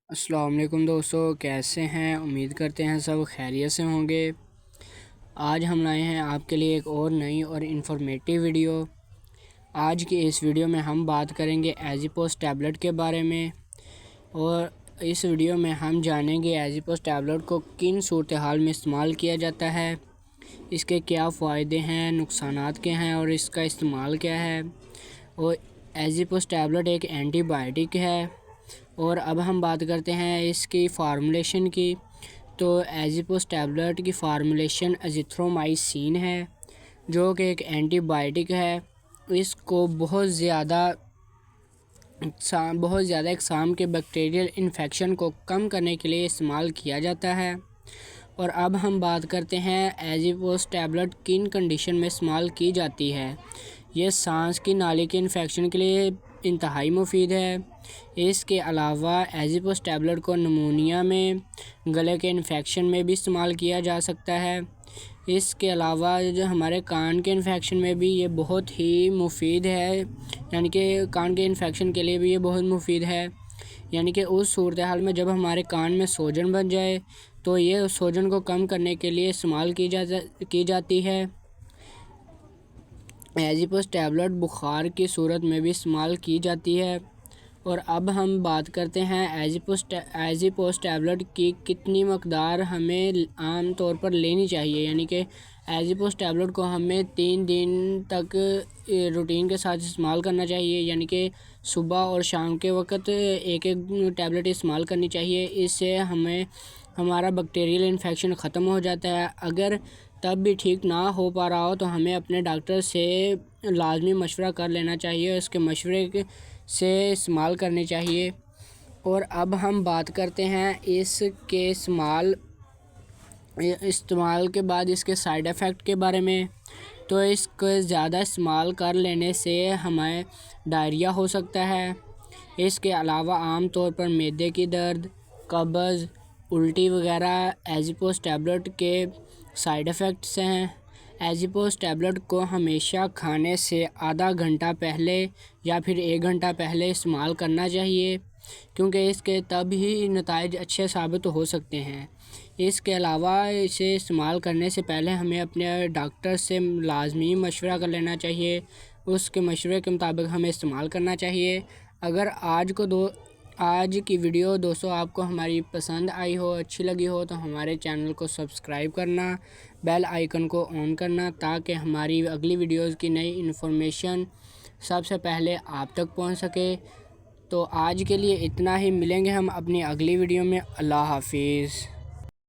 السلام علیکم دوستو، کیسے ہیں؟ امید کرتے ہیں سب خیریت سے ہوں گے۔ آج ہم لائے ہیں آپ کے لیے ایک اور نئی اور انفارمیٹیو ویڈیو۔ آج کی اس ویڈیو میں ہم بات کریں گے ایزیپوس ٹیبلٹ کے بارے میں، اور اس ویڈیو میں ہم جانیں گے ایزیپوس ٹیبلٹ کو کن صورتحال میں استعمال کیا جاتا ہے، اس کے کیا فائدے ہیں، نقصانات کیا ہیں اور اس کا استعمال کیا ہے۔ اور ایزیپوس ٹیبلٹ ایک اینٹی بائیوٹک ہے۔ اور اب ہم بات کرتے ہیں اس کی فارمولیشن کی۔ تو ایزیپوس ٹیبلٹ کی فارمولیشن ایزیتھرومائسین ہے، جو کہ ایک اینٹی بائیوٹک ہے۔ اس کو بہت زیادہ اقسام کے بیکٹیریل انفیکشن کو کم کرنے کے لیے استعمال کیا جاتا ہے۔ اور اب ہم بات کرتے ہیں ایزیپوس ٹیبلٹ کن کنڈیشن میں استعمال کی جاتی ہے۔ یہ سانس کی نالی کے انفیکشن کے لیے انتہائی مفید ہے۔ اس کے علاوہ ایزیپوس ٹیبلٹ کو نمونیا میں، گلے کے انفیکشن میں بھی استعمال کیا جا سکتا ہے۔ اس کے علاوہ جو ہمارے کان کے انفیکشن میں بھی یہ بہت ہی مفید ہے، یعنی کہ کان کے انفیکشن کے لیے بھی یہ بہت مفید ہے۔ یعنی کہ اس صورتحال میں جب ہمارے کان میں سوجن بن جائے تو یہ سوجن کو کم کرنے کے لیے استعمال کی جاتی ہے۔ ایزیپوس ٹیبلٹ بخار کی صورت میں بھی استعمال کی جاتی ہے۔ اور اب ہم بات کرتے ہیں ایزیپوس ٹیبلٹ کی کتنی مقدار ہمیں عام طور پر لینی چاہیے، یعنی کہ ایزیپوس ٹیبلٹ کو ہمیں 3 دن تک روٹین کے ساتھ استعمال کرنا چاہیے، یعنی کہ صبح اور شام کے وقت ایک ٹیبلٹ استعمال کرنی چاہیے۔ اس سے ہمارا بیکٹیریل انفیکشن ختم ہو جاتا ہے۔ اگر تب بھی ٹھیک نہ ہو پا رہا ہو تو ہمیں اپنے ڈاکٹر سے لازمی مشورہ کر لینا چاہیے، اس کے مشورے سے استعمال کرنی چاہیے۔ اور اب ہم بات کرتے ہیں اس کے استعمال کے بعد اس کے سائیڈ ایفیکٹ کے بارے میں۔ تو اس کو زیادہ استعمال کر لینے سے ہمیں ڈائریا ہو سکتا ہے۔ اس کے علاوہ عام طور پر معدے کی درد، قبض، الٹی وغیرہ ایزیپوس ٹیبلٹ کے سائیڈ ایفیکٹس ہیں۔ ایزیپوس ٹیبلٹ کو ہمیشہ کھانے سے آدھا گھنٹہ پہلے یا پھر 1 گھنٹہ پہلے استعمال کرنا چاہیے، کیونکہ اس کے تب ہی نتائج اچھے ثابت ہو سکتے ہیں۔ اس کے علاوہ اسے استعمال کرنے سے پہلے ہمیں اپنے ڈاکٹر سے لازمی مشورہ کر لینا چاہیے، اس کے مشورے کے مطابق ہمیں استعمال کرنا چاہیے۔ اگر آج کی ویڈیو دوستو آپ کو ہماری پسند آئی ہو، اچھی لگی ہو، تو ہمارے چینل کو سبسکرائب کرنا، بیل آئیکن کو آن کرنا، تاکہ ہماری اگلی ویڈیوز کی نئی انفارمیشن سب سے پہلے آپ تک پہنچ سکے۔ تو آج کے لیے اتنا ہی، ملیں گے ہم اپنی اگلی ویڈیو میں۔ اللہ حافظ۔